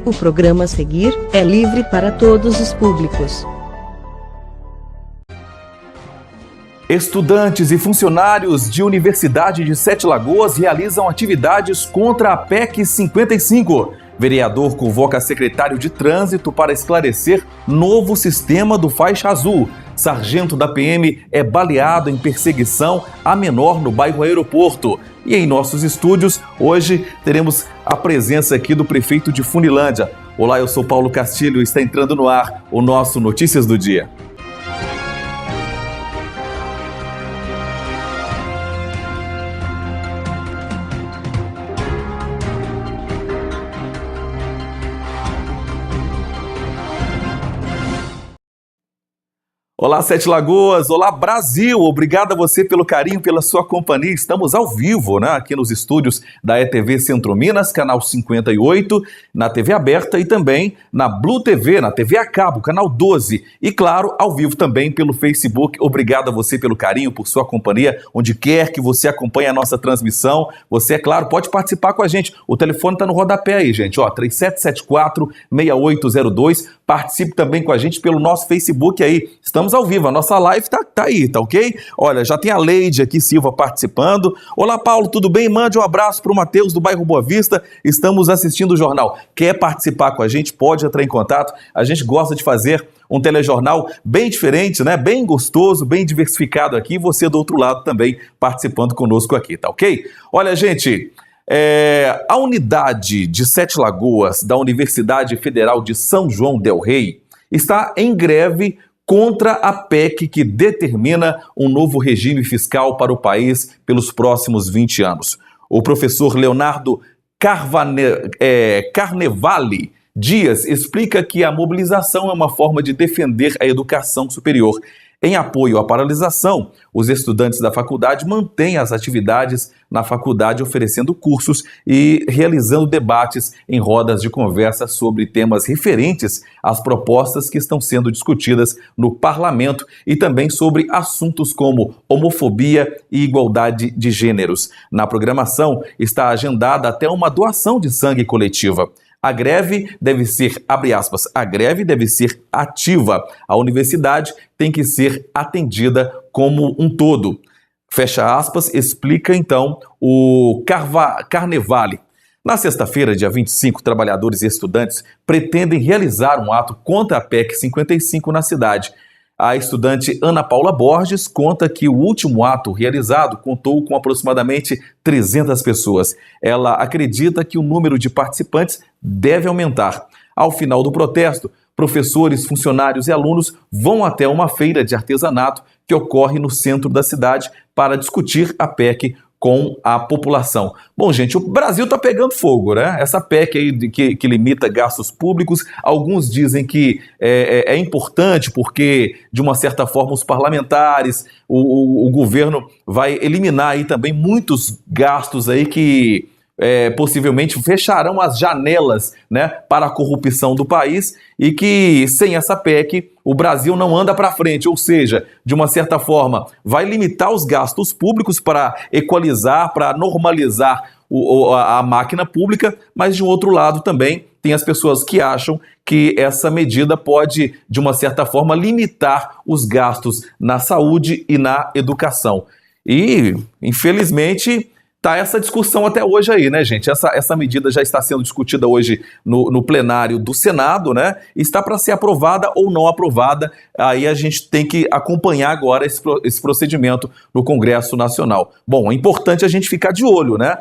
O programa a seguir é livre para todos os públicos. Estudantes e funcionários de Universidade de Sete Lagoas realizam atividades contra a PEC 55. Vereador convoca secretário de Trânsito para esclarecer novo sistema do faixa azul. Sargento da PM é baleado em perseguição a menor no bairro Aeroporto. E em nossos estúdios, hoje teremos a presença aqui do prefeito de Funilândia. Olá, eu sou Paulo Castilho e está entrando no ar o nosso Notícias do Dia. Olá, Sete Lagoas, olá, Brasil, obrigado a você pelo carinho, pela sua companhia. Estamos ao vivo, né, aqui nos estúdios da ETV Centro Minas, canal 58, na TV aberta e também na Blue TV, na TV a cabo, canal 12 e, claro, ao vivo também pelo Facebook. Obrigado a você pelo carinho, por sua companhia, onde quer que você acompanhe a nossa transmissão. Você, é claro, pode participar com a gente. O telefone está no rodapé aí, gente, ó, 3774-6802. Participe também com a gente pelo nosso Facebook aí. Estamos ao vivo, a nossa live tá aí, tá ok? Olha, já tem a Leide aqui, Silva, participando. Olá, Paulo, tudo bem? Mande um abraço para o Matheus do bairro Boa Vista. Estamos assistindo o jornal. Quer participar com a gente? Pode entrar em contato. A gente gosta de fazer um telejornal bem diferente, né? Bem gostoso, bem diversificado aqui. Você do outro lado também participando conosco aqui, tá ok? Olha, gente... a unidade de Sete Lagoas da Universidade Federal de São João del Rei está em greve contra a PEC que determina um novo regime fiscal para o país pelos próximos 20 anos. O professor Leonardo Carnevale Dias explica que a mobilização é uma forma de defender a educação superior. Em apoio à paralisação, os estudantes da faculdade mantêm as atividades na faculdade oferecendo cursos e realizando debates em rodas de conversa sobre temas referentes às propostas que estão sendo discutidas no parlamento e também sobre assuntos como homofobia e igualdade de gêneros. Na programação está agendada até uma doação de sangue coletiva. A greve deve ser, abre aspas, a greve deve ser ativa. A universidade tem que ser atendida como um todo. Fecha aspas, explica então o Carnevale. Na sexta-feira, dia 25, trabalhadores e estudantes pretendem realizar um ato contra a PEC 55 na cidade. A estudante Ana Paula Borges conta que o último ato realizado contou com aproximadamente 300 pessoas. Ela acredita que o número de participantes deve aumentar. Ao final do protesto, professores, funcionários e alunos vão até uma feira de artesanato que ocorre no centro da cidade para discutir a PEC com a população. Bom, gente, o Brasil está pegando fogo, né? Essa PEC aí que limita gastos públicos, alguns dizem que é importante porque, de uma certa forma, os parlamentares, o governo vai eliminar aí também muitos gastos aí que possivelmente fecharão as janelas, né, para a corrupção do país e que, sem essa PEC, o Brasil não anda para frente, ou seja, de uma certa forma, vai limitar os gastos públicos para equalizar, para normalizar a máquina pública, mas de um outro lado também tem as pessoas que acham que essa medida pode, de uma certa forma, limitar os gastos na saúde e na educação. E, infelizmente... tá essa discussão até hoje aí, né, gente? Essa medida já está sendo discutida hoje no plenário do Senado, né? Está para ser aprovada ou não aprovada. Aí a gente tem que acompanhar agora esse procedimento no Congresso Nacional. Bom, é importante a gente ficar de olho, né?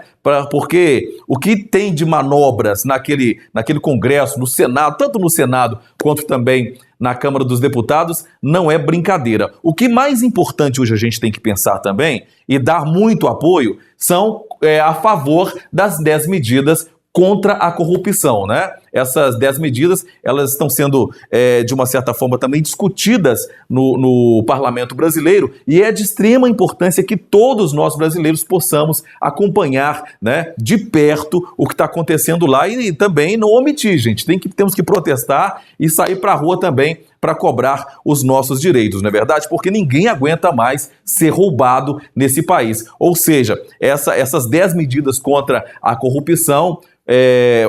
Porque o que tem de manobras naquele Congresso, no Senado, tanto no Senado quanto também na Câmara dos Deputados, não é brincadeira. O que mais importante hoje a gente tem que pensar também e dar muito apoio são a favor das 10 medidas contra a corrupção, né? Essas 10 medidas, elas estão sendo, de uma certa forma, também discutidas no Parlamento brasileiro e é de extrema importância que todos nós brasileiros possamos acompanhar, né, de perto o que está acontecendo lá e também não omitir, gente. Temos que protestar e sair para a rua também para cobrar os nossos direitos, não é verdade? Porque ninguém aguenta mais ser roubado nesse país. Ou seja, essas 10 medidas contra a corrupção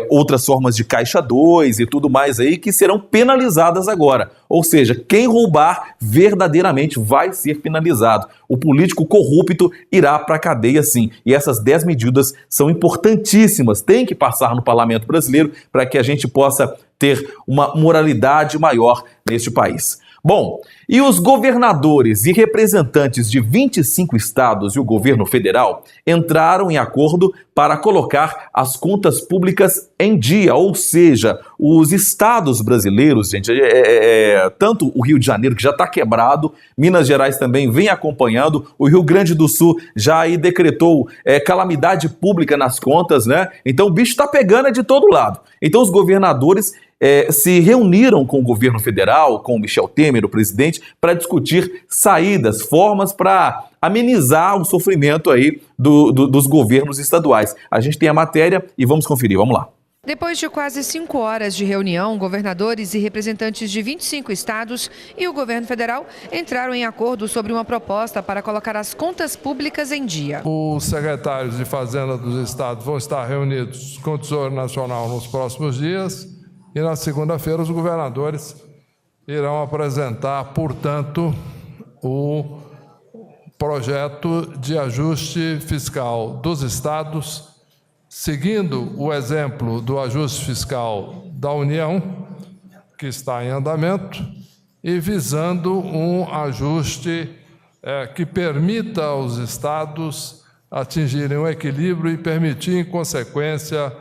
outras formas de Caixa 2 e tudo mais aí que serão penalizadas agora. Ou seja, quem roubar verdadeiramente vai ser penalizado. O político corrupto irá para a cadeia sim. E essas 10 medidas são importantíssimas, tem que passar no parlamento brasileiro para que a gente possa ter uma moralidade maior neste país. Bom, e os governadores e representantes de 25 estados e o governo federal entraram em acordo para colocar as contas públicas em dia, ou seja, os estados brasileiros, gente, tanto o Rio de Janeiro, que já está quebrado, Minas Gerais também vem acompanhando, o Rio Grande do Sul já aí decretou calamidade pública nas contas, né? Então o bicho está pegando de todo lado. Então os governadores se reuniram com o governo federal, com o Michel Temer, o presidente, para discutir saídas, formas para amenizar o sofrimento aí dos governos estaduais. A gente tem a matéria e vamos conferir, vamos lá. Depois de quase 5 horas de reunião, governadores e representantes de 25 estados e o governo federal entraram em acordo sobre uma proposta para colocar as contas públicas em dia. Os secretários de Fazenda dos estados vão estar reunidos com o Tesouro Nacional nos próximos dias e na segunda-feira os governadores irão apresentar, portanto, o projeto de ajuste fiscal dos estados, seguindo o exemplo do ajuste fiscal da União, que está em andamento, e visando um ajuste que permita aos estados atingirem um equilíbrio e permitir, em consequência,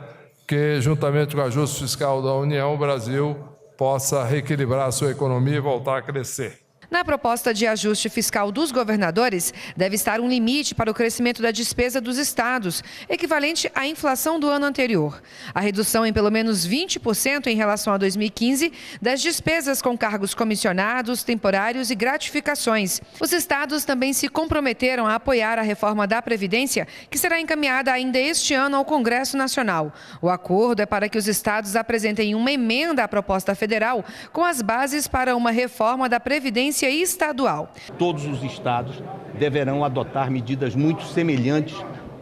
que, juntamente com o ajuste fiscal da União, o Brasil possa reequilibrar a sua economia e voltar a crescer. Na proposta de ajuste fiscal dos governadores, deve estar um limite para o crescimento da despesa dos estados, equivalente à inflação do ano anterior. A redução em pelo menos 20% em relação a 2015 das despesas com cargos comissionados, temporários e gratificações. Os estados também se comprometeram a apoiar a reforma da Previdência, que será encaminhada ainda este ano ao Congresso Nacional. O acordo é para que os estados apresentem uma emenda à proposta federal com as bases para uma reforma da Previdência estadual. Todos os estados deverão adotar medidas muito semelhantes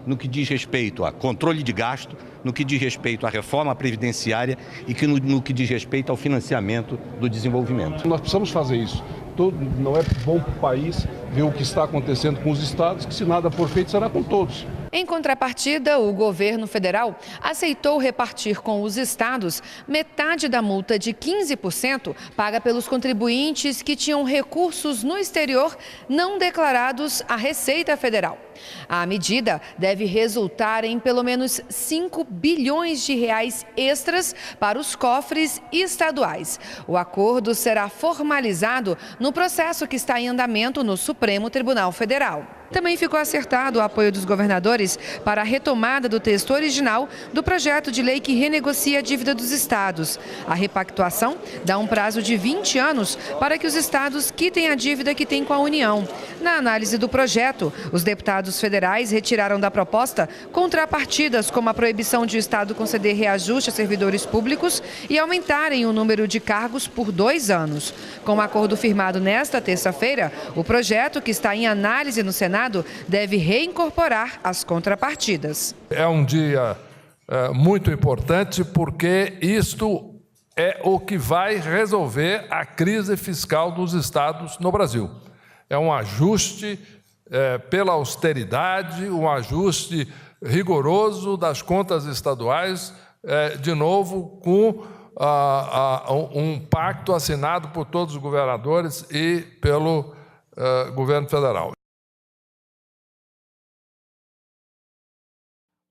no que diz respeito a controle de gasto, no que diz respeito à reforma previdenciária e no que diz respeito ao financiamento do desenvolvimento. Nós precisamos fazer isso. Não é bom para o país ver o que está acontecendo com os estados, que se nada for feito será com todos. Em contrapartida, o governo federal aceitou repartir com os estados metade da multa de 15% paga pelos contribuintes que tinham recursos no exterior não declarados à Receita Federal. A medida deve resultar em pelo menos 5 bilhões de reais extras para os cofres estaduais. O acordo será formalizado no processo que está em andamento no Supremo Tribunal Federal. Também ficou acertado o apoio dos governadores para a retomada do texto original do projeto de lei que renegocia a dívida dos estados. A repactuação dá um prazo de 20 anos para que os estados quitem a dívida que têm com a União. Na análise do projeto, os deputados federais retiraram da proposta contrapartidas como a proibição de o estado conceder reajuste a servidores públicos e aumentarem o número de cargos por 2 anos. Com o acordo firmado nesta terça-feira, o projeto, que está em análise no Senado, deve reincorporar as contrapartidas. É um dia muito importante porque isto é o que vai resolver a crise fiscal dos estados no Brasil. É um ajuste pela austeridade, um ajuste rigoroso das contas estaduais, de novo com um pacto assinado por todos os governadores e pelo governo federal.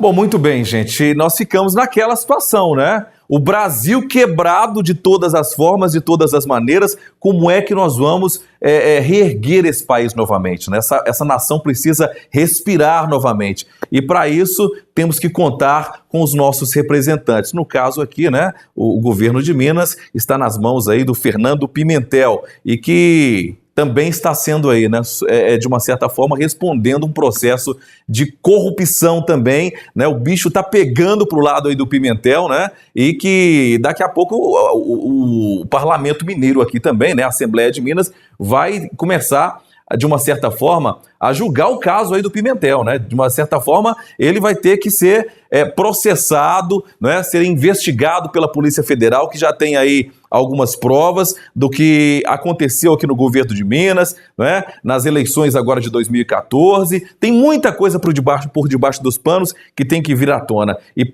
Bom, muito bem, gente. Nós ficamos naquela situação, né? O Brasil quebrado de todas as formas, de todas as maneiras. Como é que nós vamos reerguer esse país novamente, né? Essa nação precisa respirar novamente. E para isso temos que contar com os nossos representantes. No caso aqui, né? O governo de Minas está nas mãos aí do Fernando Pimentel e que também está sendo aí, né, de uma certa forma, respondendo um processo de corrupção também, né? O bicho está pegando para o lado aí do Pimentel, né? E que daqui a pouco o Parlamento Mineiro aqui também, né? A Assembleia de Minas vai começar de uma certa forma, a julgar o caso aí do Pimentel, né? De uma certa forma, ele vai ter que ser processado, né? Ser investigado pela Polícia Federal, que já tem aí algumas provas do que aconteceu aqui no governo de Minas, né? Nas eleições agora de 2014. Tem muita coisa por debaixo dos panos que tem que vir à tona. E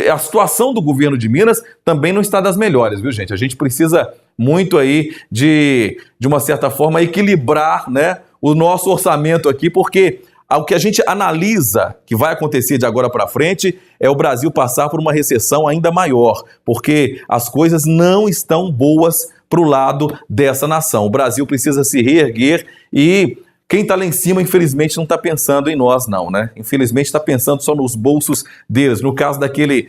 a situação do governo de Minas também não está das melhores, viu, gente? A gente precisa muito aí de uma certa forma, equilibrar, né, o nosso orçamento aqui, porque o que a gente analisa que vai acontecer de agora para frente é o Brasil passar por uma recessão ainda maior, porque as coisas não estão boas para o lado dessa nação. O Brasil precisa se reerguer e quem está lá em cima, infelizmente, não está pensando em nós, não, né? Infelizmente, está pensando só nos bolsos deles. No caso daquele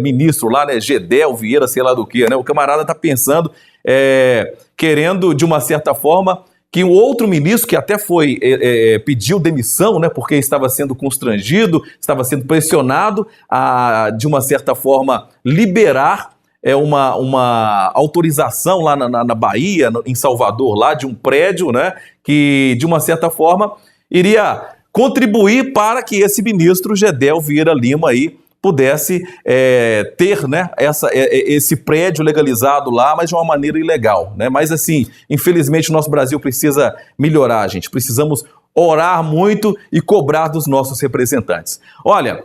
ministro lá, né, Gedel Vieira, sei lá do que, né? O camarada está pensando, querendo, de uma certa forma, que o outro ministro, que até pediu demissão, né, porque estava sendo constrangido, estava sendo pressionado a, de uma certa forma, liberar uma autorização lá na Bahia, em Salvador, lá de um prédio, né, que de uma certa forma iria contribuir para que esse ministro Gedel Vieira Lima aí pudesse ter, né, esse prédio legalizado lá, mas de uma maneira ilegal, né? Mas assim, infelizmente o nosso Brasil precisa melhorar, gente. Precisamos orar muito e cobrar dos nossos representantes. Olha,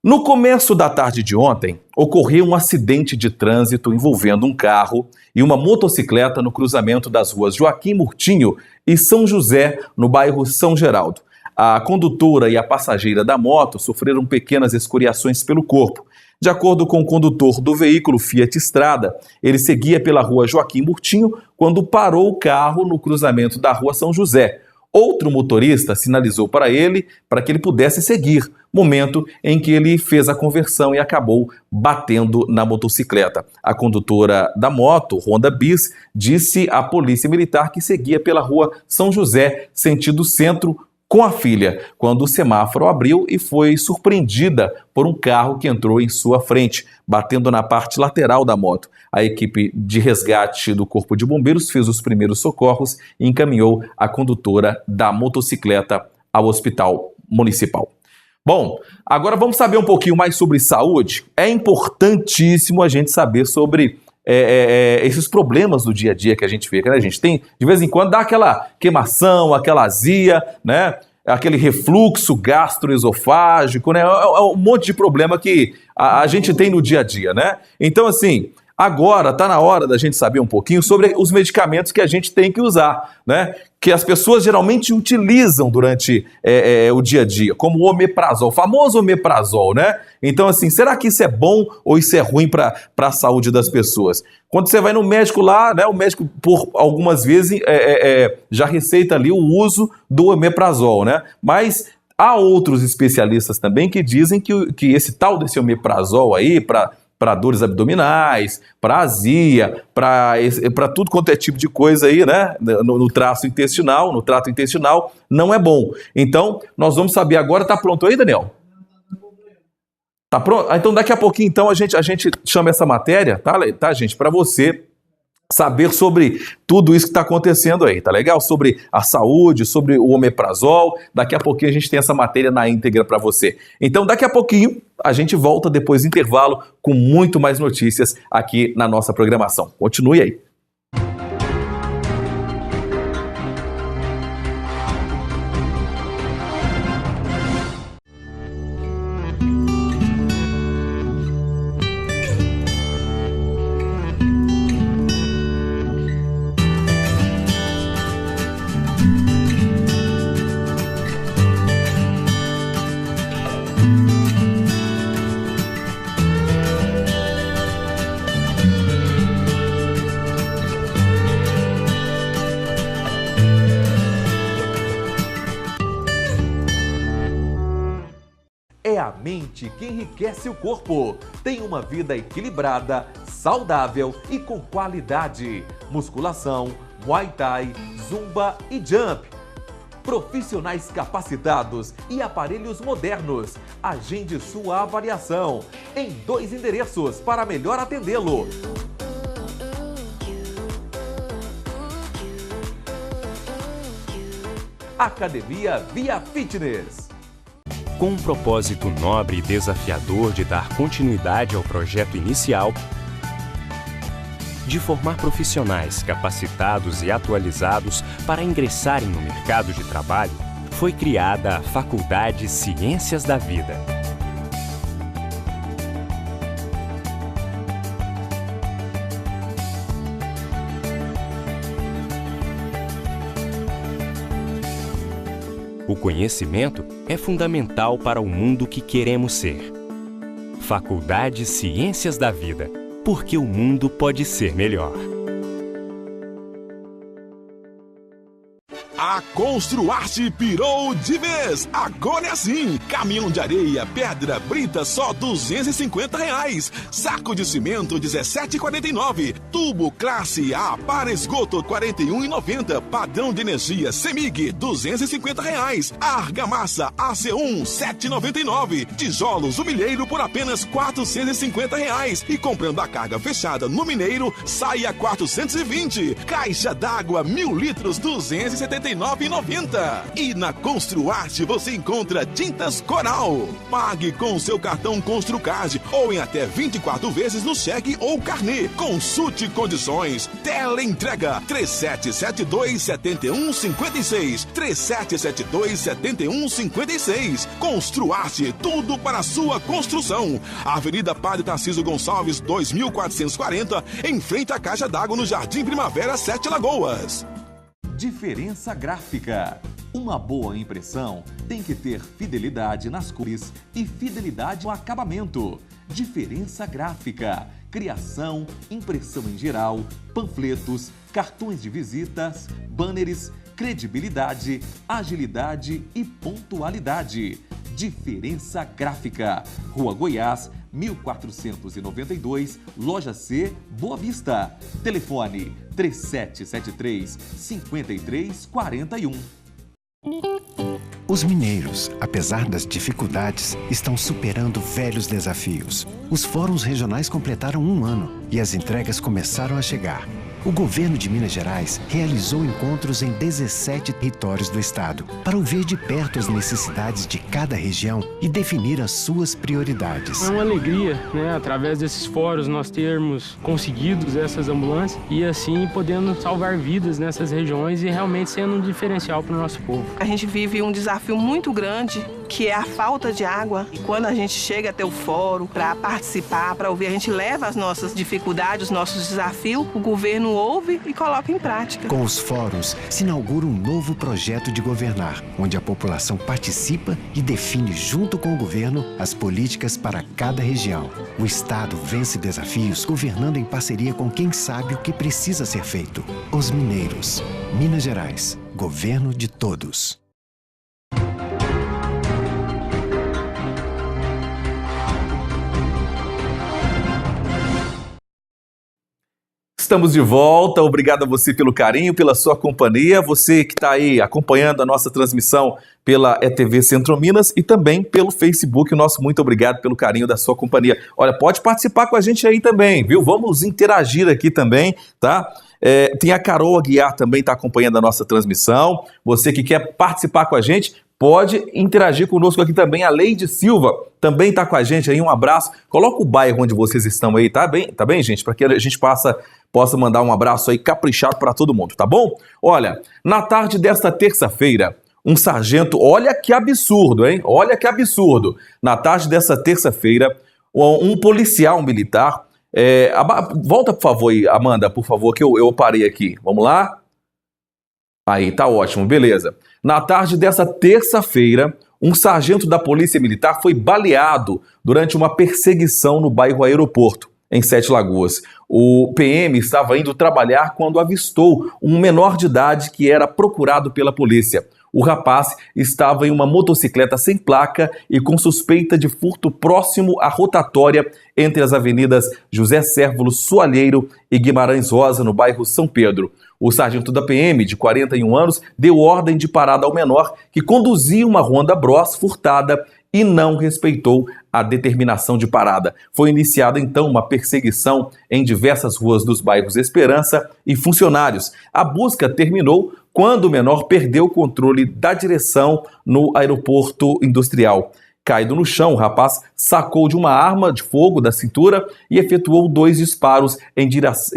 no começo da tarde de ontem, ocorreu um acidente de trânsito envolvendo um carro e uma motocicleta no cruzamento das ruas Joaquim Murtinho e São José, no bairro São Geraldo. A condutora e a passageira da moto sofreram pequenas escoriações pelo corpo. De acordo com o condutor do veículo Fiat Strada, ele seguia pela rua Joaquim Murtinho quando parou o carro no cruzamento da rua São José. Outro motorista sinalizou para ele para que ele pudesse seguir, momento em que ele fez a conversão e acabou batendo na motocicleta. A condutora da moto, Honda Bis, disse à polícia militar que seguia pela rua São José, sentido centro, com a filha, quando o semáforo abriu e foi surpreendida por um carro que entrou em sua frente, batendo na parte lateral da moto. A equipe de resgate do Corpo de Bombeiros fez os primeiros socorros e encaminhou a condutora da motocicleta ao hospital municipal. Bom, agora vamos saber um pouquinho mais sobre saúde. É importantíssimo a gente saber sobre esses problemas do dia a dia que a gente vê, né? A gente tem, de vez em quando, dá aquela queimação, aquela azia, né? Aquele refluxo gastroesofágico, né? É um monte de problema que a gente tem no dia a dia, né? Então, assim, agora está na hora da gente saber um pouquinho sobre os medicamentos que a gente tem que usar, né? Que as pessoas geralmente utilizam durante o dia a dia, como o omeprazol, o famoso omeprazol, né? Então, assim, será que isso é bom ou isso é ruim para a saúde das pessoas? Quando você vai no médico lá, né, o médico, por algumas vezes, já receita ali o uso do omeprazol, né? Mas há outros especialistas também que dizem que esse tal desse omeprazol aí, para dores abdominais, para azia, para tudo quanto é tipo de coisa aí, né, no trato intestinal, não é bom. Então, nós vamos saber agora. Tá pronto aí, Daniel? Tá pronto? Então, daqui a pouquinho, então, a gente chama essa matéria, tá, gente, para você saber sobre tudo isso que está acontecendo aí, tá legal? Sobre a saúde, sobre o omeprazol. Daqui a pouquinho a gente tem essa matéria na íntegra para você. Então, daqui a pouquinho, a gente volta depois do intervalo com muito mais notícias aqui na nossa programação. Continue aí. É a mente que enriquece o corpo. Tem uma vida equilibrada, saudável e com qualidade. Musculação, Muay Thai, Zumba e Jump. Profissionais capacitados e aparelhos modernos. Agende sua avaliação em 2 endereços para melhor atendê-lo. Academia Via Fitness. Com um propósito nobre e desafiador de dar continuidade ao projeto inicial, de formar profissionais capacitados e atualizados para ingressarem no mercado de trabalho, foi criada a Faculdade Ciências da Vida. O conhecimento é fundamental para o mundo que queremos ser. Faculdade Ciências da Vida, porque o mundo pode ser melhor. A Construarte pirou de vez. Agora é assim. Caminhão de areia, pedra, brita, só R$250. Saco de cimento, R$17,49. Tubo classe A para esgoto, R$41,90. Padrão de energia Semig, R$250. Argamassa AC1, R$7,99. Tijolos, o milheiro por apenas R$450. E comprando a carga fechada no mineiro, sai a R$420. Caixa d'água, 1.000 litros, R$279,90. E na Construarte você encontra tintas Coral. Pague com o seu cartão Construcard ou em até 24 vezes no cheque ou carnê. Consulte condições. Teleentrega 3772-7156. 3772-7156. Construarte, tudo para a sua construção. Avenida Padre Tarcísio Gonçalves, 2440, em frente à Caixa d'Água no Jardim Primavera, 7 Lagoas. Diferença gráfica. Uma boa impressão tem que ter fidelidade nas cores e fidelidade no acabamento. Diferença gráfica. Criação, impressão em geral, panfletos, cartões de visitas, banners, credibilidade, agilidade e pontualidade. Diferença gráfica. Rua Goiás, 1492, Loja C, Boa Vista. Telefone 3773-5341. Os mineiros, apesar das dificuldades, estão superando velhos desafios. Os fóruns regionais completaram 1 ano e as entregas começaram a chegar. O governo de Minas Gerais realizou encontros em 17 territórios do estado para ouvir de perto as necessidades de cada região e definir as suas prioridades. É uma alegria, através desses fóruns nós termos conseguido essas ambulâncias e assim podendo salvar vidas nessas regiões e realmente sendo um diferencial para o nosso povo. A gente vive um desafio muito grande, que é a falta de água. E quando a gente chega até o fórum para participar, para ouvir, a gente leva as nossas dificuldades, os nossos desafios, o governo ouve e coloca em prática. Com os fóruns, se inaugura um novo projeto de governar, onde a população participa e define junto com o governo as políticas para cada região. O Estado vence desafios governando em parceria com quem sabe o que precisa ser feito. Os mineiros. Minas Gerais. Governo de todos. Estamos de volta, obrigado a você pelo carinho, pela sua companhia, você que está aí acompanhando a nossa transmissão pela ETV Centro Minas e também pelo Facebook, nosso muito obrigado pelo carinho da sua companhia. Olha, pode participar com a gente aí também, viu? Vamos interagir aqui também, tá? Tem a Carol Aguiar também está acompanhando a nossa transmissão, você que quer participar com a gente, pode interagir conosco aqui também. A Leide Silva também está com a gente aí, um abraço. Coloca o bairro onde vocês estão aí, tá bem, gente? Para que a gente possa mandar um abraço aí caprichado para todo mundo, tá bom? Olha, na tarde desta terça-feira, um sargento, olha que absurdo, hein? Olha que absurdo. Na tarde dessa terça-feira, um policial militar, volta por favor aí, Amanda, por favor, que eu parei aqui. Vamos lá? Aí, tá ótimo, beleza. Na tarde dessa terça-feira, um sargento da Polícia Militar foi baleado durante uma perseguição no bairro Aeroporto, em 7 Lagoas. O PM estava indo trabalhar quando avistou um menor de idade que era procurado pela polícia. O rapaz estava em uma motocicleta sem placa e com suspeita de furto próximo à rotatória entre as avenidas José Cérvulo Soalheiro e Guimarães Rosa, no bairro São Pedro. O sargento da PM, de 41 anos, deu ordem de parada ao menor, que conduzia uma Honda Bros furtada e não respeitou a determinação de parada. Foi iniciada então uma perseguição em diversas ruas dos bairros Esperança e Funcionários. A busca terminou quando o menor perdeu o controle da direção no aeroporto industrial. Caído no chão, o rapaz sacou de uma arma de fogo da cintura e efetuou 2 disparos em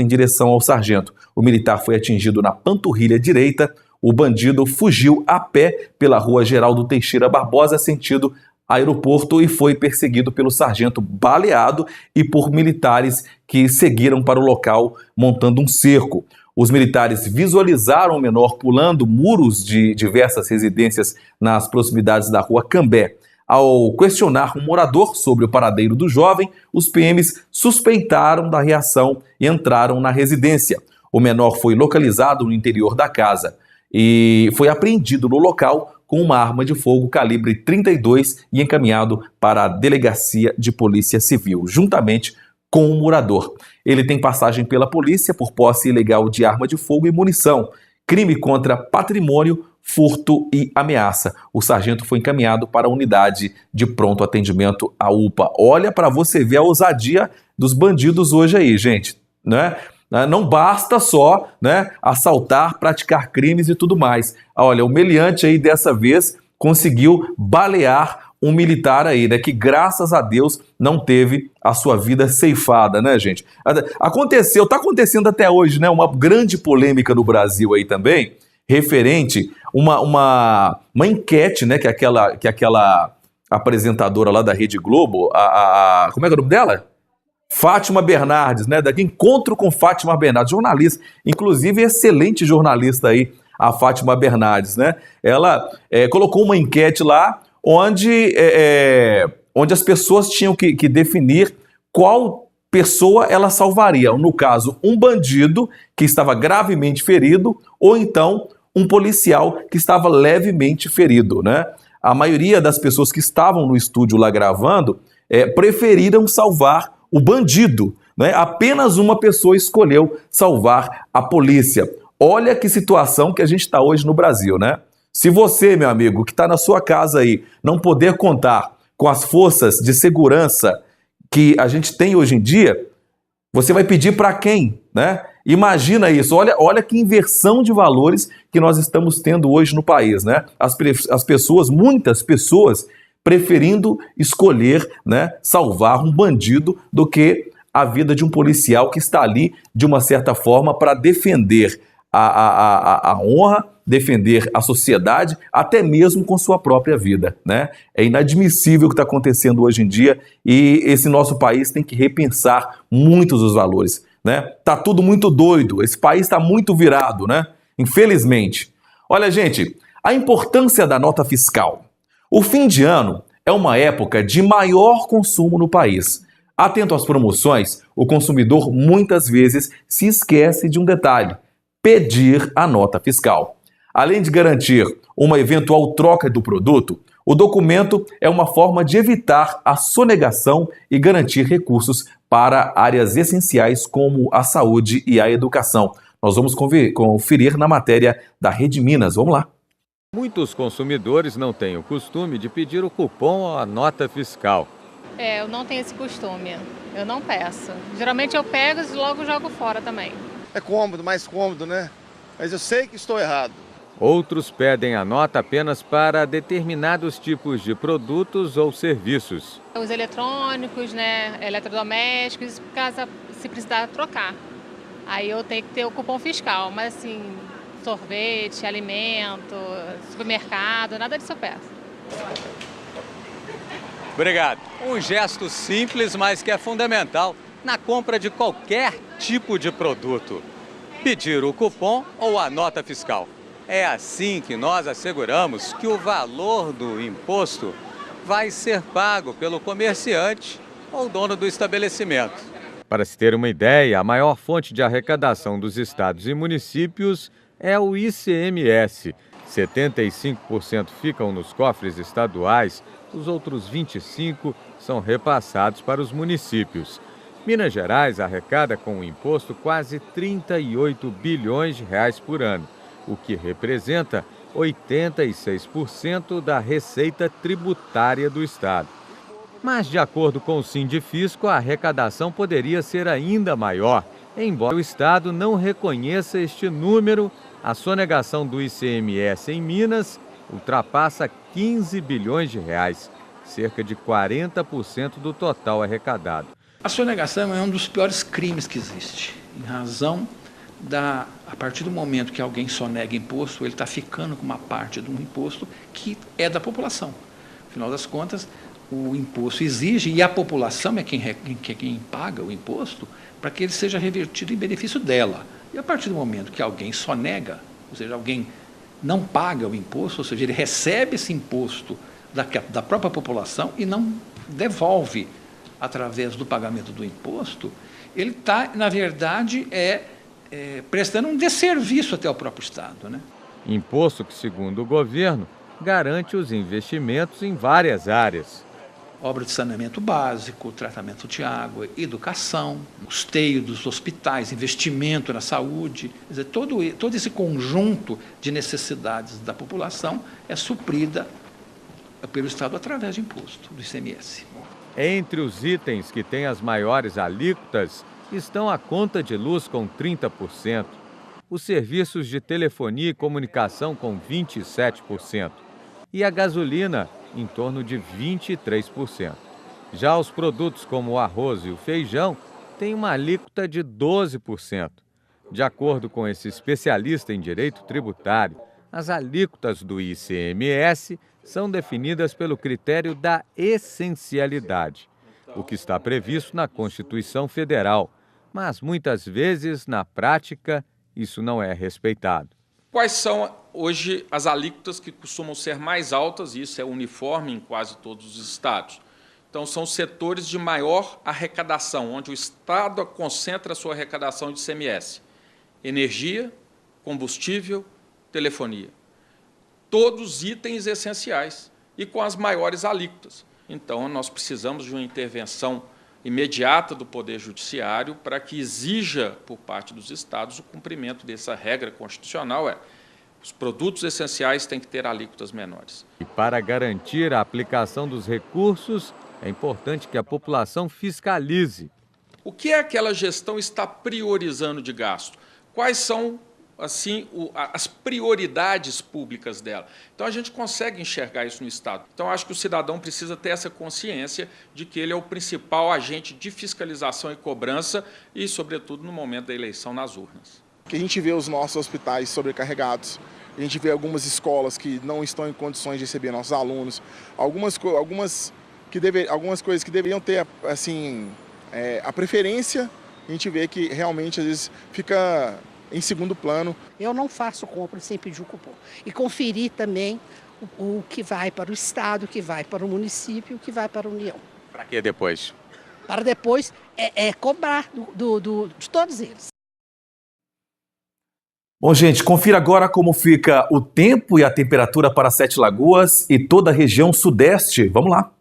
direção ao sargento. O militar foi atingido na panturrilha direita. O bandido fugiu a pé pela rua Geraldo Teixeira Barbosa, sentido aeroporto, e foi perseguido pelo sargento baleado e por militares que seguiram para o local montando um cerco. Os militares visualizaram o menor pulando muros de diversas residências nas proximidades da rua Cambé. Ao questionar um morador sobre o paradeiro do jovem, os PMs suspeitaram da reação e entraram na residência. O menor foi localizado no interior da casa e foi apreendido no local com uma arma de fogo calibre 32 e encaminhado para a Delegacia de Polícia Civil, juntamente com o morador. Ele tem passagem pela polícia por posse ilegal de arma de fogo e munição, crime contra patrimônio, furto e ameaça. O sargento foi encaminhado para a unidade de pronto atendimento, a UPA. Olha para você ver a ousadia dos bandidos hoje aí, gente, né? Não basta só, né, assaltar, praticar crimes e tudo mais. Olha, o meliante aí dessa vez conseguiu balear um militar aí, né, que graças a Deus não teve a sua vida ceifada, né, gente? Tá acontecendo até hoje, né, uma grande polêmica no Brasil aí também, referente uma enquete, né, que aquela apresentadora lá da Rede Globo, como é que é o nome dela? Fátima Bernardes, né? Daqui encontro com Fátima Bernardes, jornalista, inclusive excelente jornalista aí, a Fátima Bernardes, né? Ela colocou uma enquete lá onde as pessoas tinham que definir qual pessoa ela salvaria. No caso, um bandido que estava gravemente ferido ou então um policial que estava levemente ferido, né? A maioria das pessoas que estavam no estúdio lá gravando preferiram salvar o bandido, né? Apenas uma pessoa escolheu salvar a polícia. Olha que situação que a gente está hoje no Brasil, né? Se você, meu amigo, que está na sua casa aí, não poder contar com as forças de segurança que a gente tem hoje em dia, você vai pedir para quem, né? Imagina isso, olha que inversão de valores que nós estamos tendo hoje no país, né? As pessoas, muitas pessoas, preferindo escolher, né, salvar um bandido do que a vida de um policial que está ali, de uma certa forma, para defender a honra, defender a sociedade, até mesmo com sua própria vida, né? É inadmissível o que está acontecendo hoje em dia e esse nosso país tem que repensar muitos os valores, né? Tá tudo muito doido, esse país está muito virado, né? Infelizmente. Olha, gente, a importância da nota fiscal. O fim de ano é uma época de maior consumo no país. Atento às promoções, o consumidor muitas vezes se esquece de um detalhe: pedir a nota fiscal. Além de garantir uma eventual troca do produto, o documento é uma forma de evitar a sonegação e garantir recursos para áreas essenciais como a saúde e a educação. Nós vamos conferir na matéria da Rede Minas. Vamos lá. Muitos consumidores não têm o costume de pedir o cupom ou a nota fiscal. Eu não tenho esse costume, eu não peço. Geralmente eu pego e logo jogo fora também. É cômodo, mais cômodo, né? Mas eu sei que estou errado. Outros pedem a nota apenas para determinados tipos de produtos ou serviços. Os eletrônicos, né, eletrodomésticos, caso se precisar trocar. Aí eu tenho que ter o cupom fiscal, mas assim, sorvete, alimento, supermercado, nada disso eu peço. Obrigado. Um gesto simples, mas que é fundamental na compra de qualquer tipo de produto. Pedir o cupom ou a nota fiscal. É assim que nós asseguramos que o valor do imposto vai ser pago pelo comerciante ou dono do estabelecimento. Para se ter uma ideia, a maior fonte de arrecadação dos estados e municípios é o ICMS. 75% ficam nos cofres estaduais, os outros 25% são repassados para os municípios. Minas Gerais arrecada com o imposto quase 38 bilhões de reais por ano, o que representa 86% da receita tributária do estado. Mas, de acordo com o Sindifisco, a arrecadação poderia ser ainda maior, embora o estado não reconheça este número A sonegação do ICMS em Minas ultrapassa 15 bilhões de reais, cerca de 40% do total arrecadado. A sonegação é um dos piores crimes que existe, em razão a partir do momento que alguém sonega imposto, ele está ficando com uma parte de um imposto que é da população. Afinal das contas, o imposto exige, e a população é quem paga o imposto, para que ele seja revertido em benefício dela. E a partir do momento que alguém sonega, ou seja, alguém não paga o imposto, ou seja, ele recebe esse imposto da própria população e não devolve através do pagamento do imposto, ele está, na verdade, prestando um desserviço até ao próprio Estado, né? Imposto que, segundo o governo, garante os investimentos em várias áreas. Obra de saneamento básico, tratamento de água, educação, custeio dos hospitais, investimento na saúde. Quer dizer, todo esse conjunto de necessidades da população é suprida pelo Estado através de imposto, do ICMS. Entre os itens que têm as maiores alíquotas estão a conta de luz com 30%, os serviços de telefonia e comunicação com 27% e a gasolina em torno de 23%. Já os produtos como o arroz e o feijão têm uma alíquota de 12%. De acordo com esse especialista em direito tributário, as alíquotas do ICMS são definidas pelo critério da essencialidade, o que está previsto na Constituição Federal, mas muitas vezes, na prática, isso não é respeitado. Quais são hoje as alíquotas que costumam ser mais altas, e isso é uniforme em quase todos os estados? Então, são os setores de maior arrecadação, onde o Estado concentra a sua arrecadação de ICMS. Energia, combustível, telefonia. Todos itens essenciais e com as maiores alíquotas. Então, nós precisamos de uma intervenção imediata do Poder Judiciário para que exija, por parte dos estados, o cumprimento dessa regra constitucional. Os produtos essenciais têm que ter alíquotas menores. E para garantir a aplicação dos recursos, é importante que a população fiscalize. O que aquela gestão está priorizando de gasto? Quais são, assim, as prioridades públicas dela? Então, a gente consegue enxergar isso no Estado. Então, acho que o cidadão precisa ter essa consciência de que ele é o principal agente de fiscalização e cobrança e, sobretudo, no momento da eleição nas urnas. Que a gente vê os nossos hospitais sobrecarregados, a gente vê algumas escolas que não estão em condições de receber nossos alunos, algumas coisas que deveriam ter assim, a preferência, a gente vê que realmente às vezes fica em segundo plano. Eu não faço compra sem pedir o cupom. E conferir também o que vai para o Estado, o que vai para o município, o que vai para a União. Para que depois? Para depois cobrar de todos eles. Bom, gente, confira agora como fica o tempo e a temperatura para Sete Lagoas e toda a região sudeste. Vamos lá.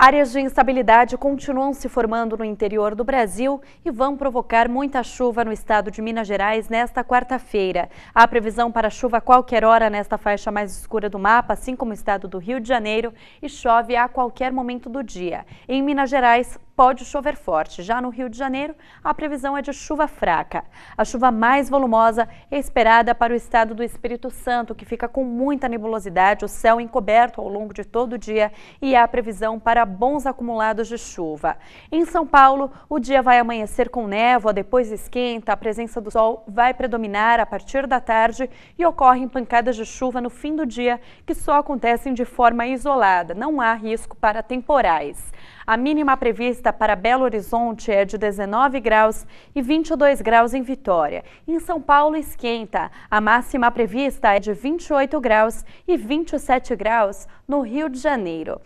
Áreas de instabilidade continuam se formando no interior do Brasil e vão provocar muita chuva no estado de Minas Gerais nesta quarta-feira. Há previsão para chuva a qualquer hora nesta faixa mais escura do mapa, assim como o estado do Rio de Janeiro, e chove a qualquer momento do dia. Em Minas Gerais, pode chover forte. Já no Rio de Janeiro, a previsão é de chuva fraca. A chuva mais volumosa é esperada para o estado do Espírito Santo, que fica com muita nebulosidade, o céu encoberto ao longo de todo o dia, e há previsão para bons acumulados de chuva. Em São Paulo, o dia vai amanhecer com névoa, depois esquenta, a presença do sol vai predominar a partir da tarde e ocorrem pancadas de chuva no fim do dia, que só acontecem de forma isolada, não há risco para temporais. A mínima prevista para Belo Horizonte é de 19 graus e 22 graus em Vitória. Em São Paulo, esquenta. A máxima prevista é de 28 graus e 27 graus no Rio de Janeiro.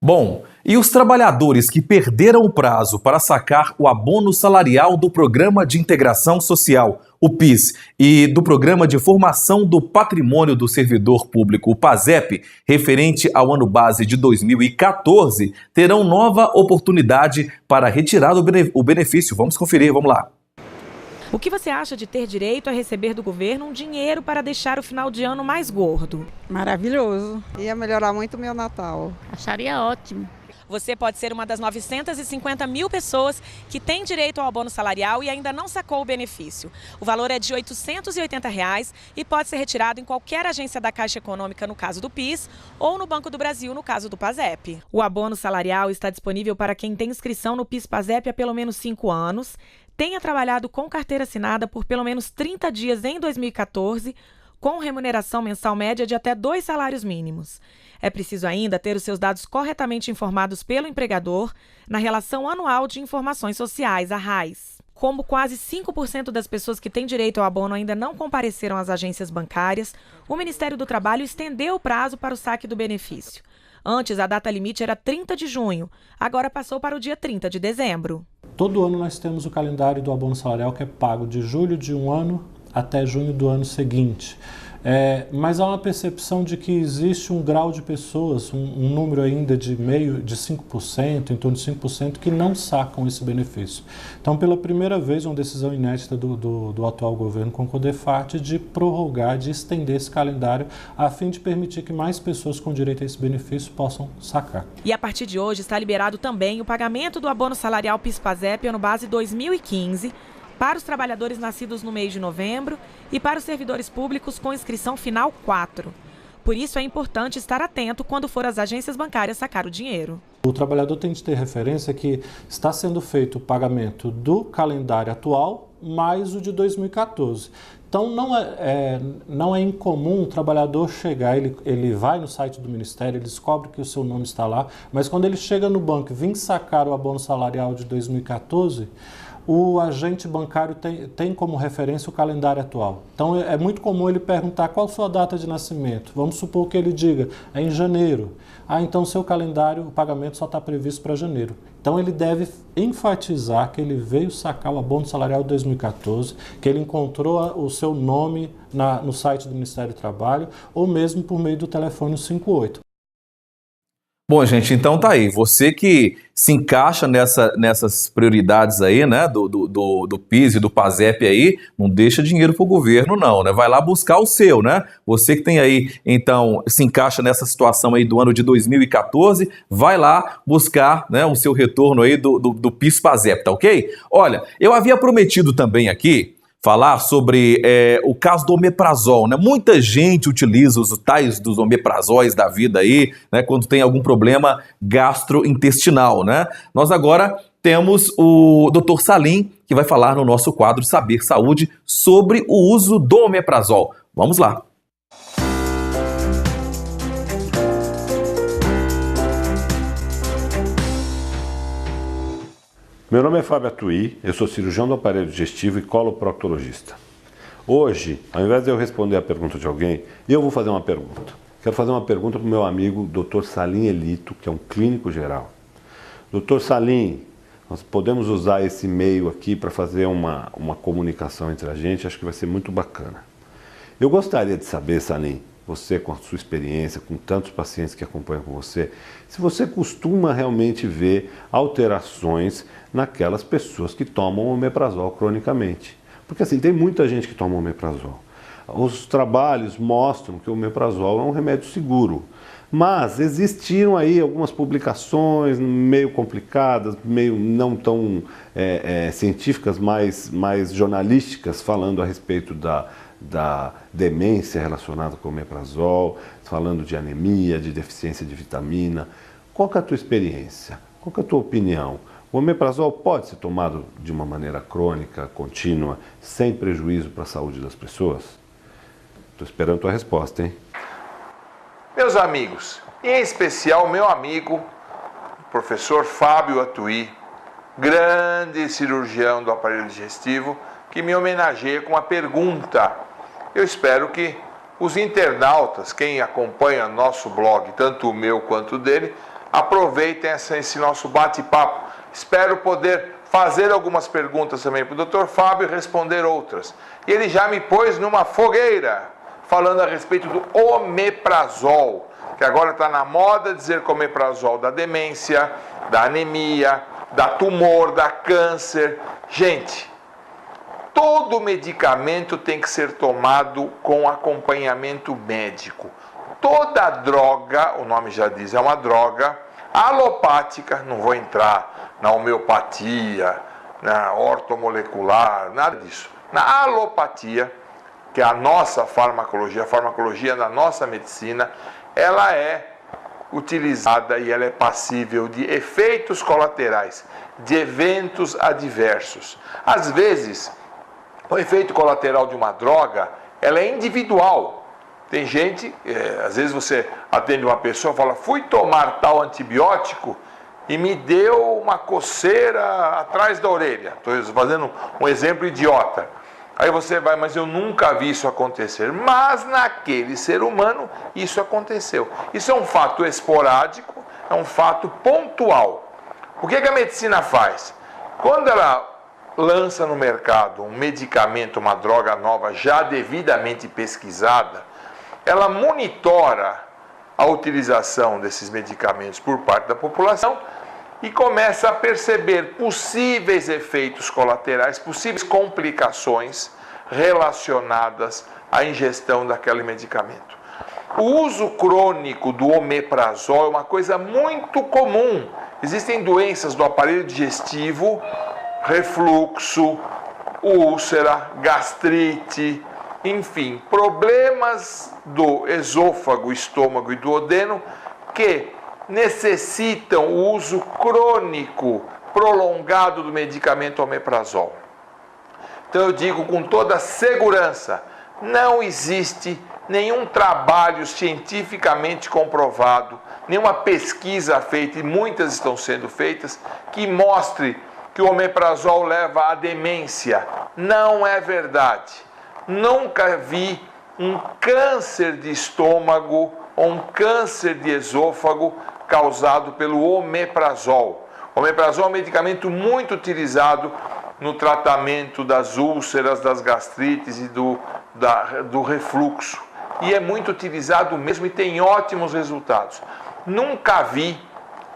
Bom, e os trabalhadores que perderam o prazo para sacar o abono salarial do Programa de Integração Social, o PIS, e do Programa de Formação do Patrimônio do Servidor Público, o PASEP, referente ao ano base de 2014, terão nova oportunidade para retirar o benefício. Vamos conferir, vamos lá. O que você acha de ter direito a receber do governo um dinheiro para deixar o final de ano mais gordo? Maravilhoso. Ia melhorar muito o meu Natal. Acharia ótimo. Você pode ser uma das 950 mil pessoas que tem direito ao abono salarial e ainda não sacou o benefício. O valor é de R$ 880 e pode ser retirado em qualquer agência da Caixa Econômica, no caso do PIS, ou no Banco do Brasil, no caso do PASEP. O abono salarial está disponível para quem tem inscrição no PIS/PASEP há pelo menos 5 anos, tenha trabalhado com carteira assinada por pelo menos 30 dias em 2014, com remuneração mensal média de até 2 salários mínimos. É preciso ainda ter os seus dados corretamente informados pelo empregador na Relação Anual de Informações Sociais, a RAIS. Como quase 5% das pessoas que têm direito ao abono ainda não compareceram às agências bancárias, o Ministério do Trabalho estendeu o prazo para o saque do benefício. Antes, a data limite era 30 de junho, agora passou para o dia 30 de dezembro. Todo ano nós temos o calendário do abono salarial que é pago de julho de um ano até junho do ano seguinte. Mas há uma percepção de que existe um grau de pessoas, um número ainda de 5%, em torno de 5%, que não sacam esse benefício. Então, pela primeira vez, uma decisão inédita do atual governo com o CODEFAT de prorrogar, de estender esse calendário, a fim de permitir que mais pessoas com direito a esse benefício possam sacar. E a partir de hoje está liberado também o pagamento do abono salarial PIS/PASEP ano base 2015, para os trabalhadores nascidos no mês de novembro e para os servidores públicos com inscrição final 4. Por isso é importante estar atento quando for às agências bancárias sacar o dinheiro. O trabalhador tem de ter referência que está sendo feito o pagamento do calendário atual mais o de 2014. Então não é incomum o trabalhador chegar, ele vai no site do Ministério, ele descobre que o seu nome está lá, mas quando ele chega no banco e vem sacar o abono salarial de 2014, o agente bancário tem como referência o calendário atual. Então é muito comum ele perguntar qual a sua data de nascimento. Vamos supor que ele diga, é em janeiro. Então seu calendário, o pagamento só está previsto para janeiro. Então ele deve enfatizar que ele veio sacar o abono salarial de 2014, que ele encontrou o seu nome no site do Ministério do Trabalho ou mesmo por meio do telefone 58. Bom, gente, então tá aí. Você que se encaixa nessas prioridades aí, né, do PIS e do PASEP aí, não deixa dinheiro pro governo não, né? Vai lá buscar o seu, né? Você que tem aí, então, se encaixa nessa situação aí do ano de 2014, vai lá buscar, né, o seu retorno aí do PIS/PASEP, tá ok? Olha, eu havia prometido também aqui falar sobre o caso do omeprazol, né? Muita gente utiliza os tais dos omeprazóis da vida aí, né? Quando tem algum problema gastrointestinal, né? Nós agora temos o Dr. Salim, que vai falar no nosso quadro Saber Saúde sobre o uso do omeprazol. Vamos lá. Meu nome é Fábio Atuí, eu sou cirurgião do aparelho digestivo e coloproctologista. Hoje, ao invés de eu responder a pergunta de alguém, eu vou fazer uma pergunta. Quero fazer uma pergunta para o meu amigo Dr. Salim Elito, que é um clínico geral. Dr. Salim, nós podemos usar esse e-mail aqui para fazer uma comunicação entre a gente, acho que vai ser muito bacana. Eu gostaria de saber, Salim, você com a sua experiência, com tantos pacientes que acompanham com você, se você costuma realmente ver alterações naquelas pessoas que tomam omeprazol cronicamente. Porque assim, tem muita gente que toma omeprazol. Os trabalhos mostram que o omeprazol é um remédio seguro. Mas existiram aí algumas publicações meio complicadas, meio não tão científicas, mais jornalísticas, falando a respeito da demência relacionada com o omeprazol, falando de anemia, de deficiência de vitamina. Qual que é a tua experiência? Qual que é a tua opinião? O omeprazol pode ser tomado de uma maneira crônica, contínua, sem prejuízo para a saúde das pessoas? Estou esperando a tua resposta, hein? Meus amigos, em especial meu amigo, professor Fábio Atuí, grande cirurgião do aparelho digestivo, que me homenageia com uma pergunta. Eu espero que os internautas, quem acompanha nosso blog, tanto o meu quanto o dele, aproveitem esse nosso bate-papo. Espero poder fazer algumas perguntas também para o Dr. Fábio e responder outras. E ele já me pôs numa fogueira, falando a respeito do omeprazol, que agora está na moda dizer que o omeprazol da demência, da anemia, da tumor, da câncer. Gente, todo medicamento tem que ser tomado com acompanhamento médico. Toda droga, o nome já diz, é uma droga alopática, não vou entrar na homeopatia, na ortomolecular, nada disso. Na alopatia, que é a nossa farmacologia, a farmacologia da nossa medicina, ela é utilizada e ela é passível de efeitos colaterais, de eventos adversos. Às vezes, o efeito colateral de uma droga, ela é individual. Tem gente, às vezes você atende uma pessoa e fala, fui tomar tal antibiótico e me deu uma coceira atrás da orelha. Estou fazendo um exemplo idiota. Aí você vai, mas eu nunca vi isso acontecer. Mas naquele ser humano, isso aconteceu. Isso é um fato esporádico, é um fato pontual. O que a medicina faz? Quando ela lança no mercado um medicamento, uma droga nova, já devidamente pesquisada, ela monitora a utilização desses medicamentos por parte da população e começa a perceber possíveis efeitos colaterais, possíveis complicações relacionadas à ingestão daquele medicamento. O uso crônico do omeprazol é uma coisa muito comum. Existem doenças do aparelho digestivo, refluxo, úlcera, gastrite, enfim, problemas do esôfago, estômago e duodeno que necessitam o uso crônico, prolongado do medicamento omeprazol. Então eu digo com toda segurança, não existe nenhum trabalho cientificamente comprovado, nenhuma pesquisa feita, e muitas estão sendo feitas, que mostre que o omeprazol leva à demência. Não é verdade. Nunca vi um câncer de estômago ou um câncer de esôfago causado pelo omeprazol. O omeprazol é um medicamento muito utilizado no tratamento das úlceras, das gastrites e do refluxo. E é muito utilizado mesmo e tem ótimos resultados. Nunca vi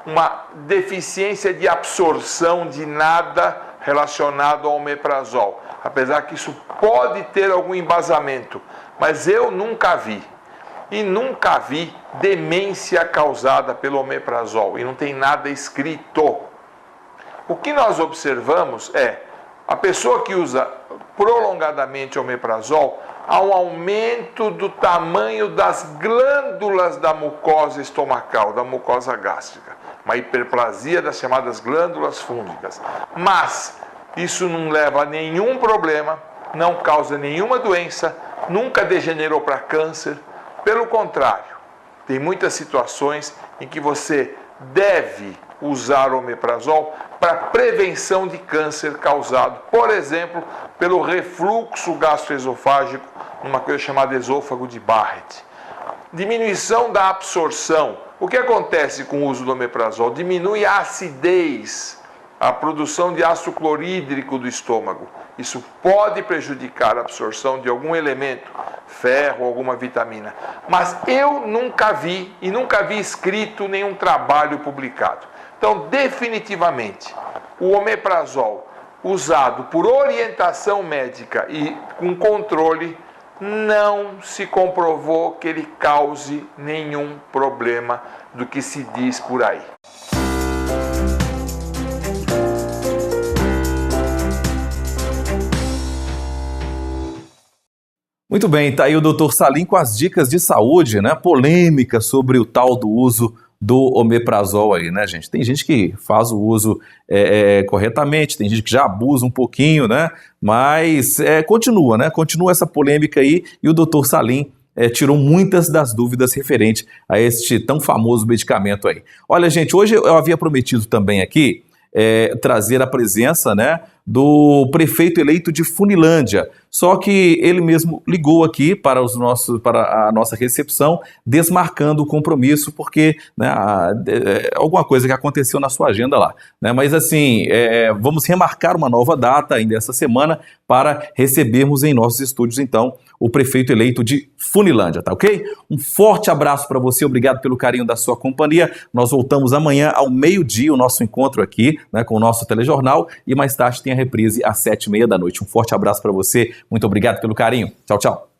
uma deficiência de absorção de nada relacionado ao omeprazol. Apesar que isso pode ter algum embasamento, mas eu nunca vi. E nunca vi demência causada pelo omeprazol, e não tem nada escrito. O que nós observamos é, a pessoa que usa prolongadamente omeprazol, há um aumento do tamanho das glândulas da mucosa estomacal, da mucosa gástrica, uma hiperplasia das chamadas glândulas fúngicas. Mas isso não leva a nenhum problema, não causa nenhuma doença, nunca degenerou para câncer. Pelo contrário, tem muitas situações em que você deve usar o omeprazol para prevenção de câncer causado, por exemplo, pelo refluxo gastroesofágico, numa coisa chamada esôfago de Barrett. Diminuição da absorção. O que acontece com o uso do omeprazol? Diminui a acidez, a produção de ácido clorídrico do estômago. Isso pode prejudicar a absorção de algum elemento, ferro, alguma vitamina. Mas eu nunca vi, e nunca vi escrito nenhum trabalho publicado. Então, definitivamente, o omeprazol usado por orientação médica e com controle, não se comprovou que ele cause nenhum problema do que se diz por aí. Muito bem, tá aí o Dr. Salim com as dicas de saúde, né? Polêmica sobre o tal do uso do omeprazol aí, né, gente? Tem gente que faz o uso corretamente, tem gente que já abusa um pouquinho, né? Mas continua, né? Continua essa polêmica aí e o Dr. Salim tirou muitas das dúvidas referente a este tão famoso medicamento aí. Olha, gente, hoje eu havia prometido também aqui trazer a presença, né, do prefeito eleito de Funilândia, só que ele mesmo ligou aqui para a nossa recepção, desmarcando o compromisso, porque, né, alguma coisa que aconteceu na sua agenda lá, né? Mas assim, vamos remarcar uma nova data ainda essa semana para recebermos em nossos estúdios, então, o prefeito eleito de Funilândia, tá ok? Um forte abraço para você, obrigado pelo carinho da sua companhia. Nós voltamos amanhã ao meio-dia, o nosso encontro aqui, né, com o nosso telejornal, e mais tarde tem a reprise às 7h30 da noite. Um forte abraço para você, muito obrigado pelo carinho. Tchau, tchau.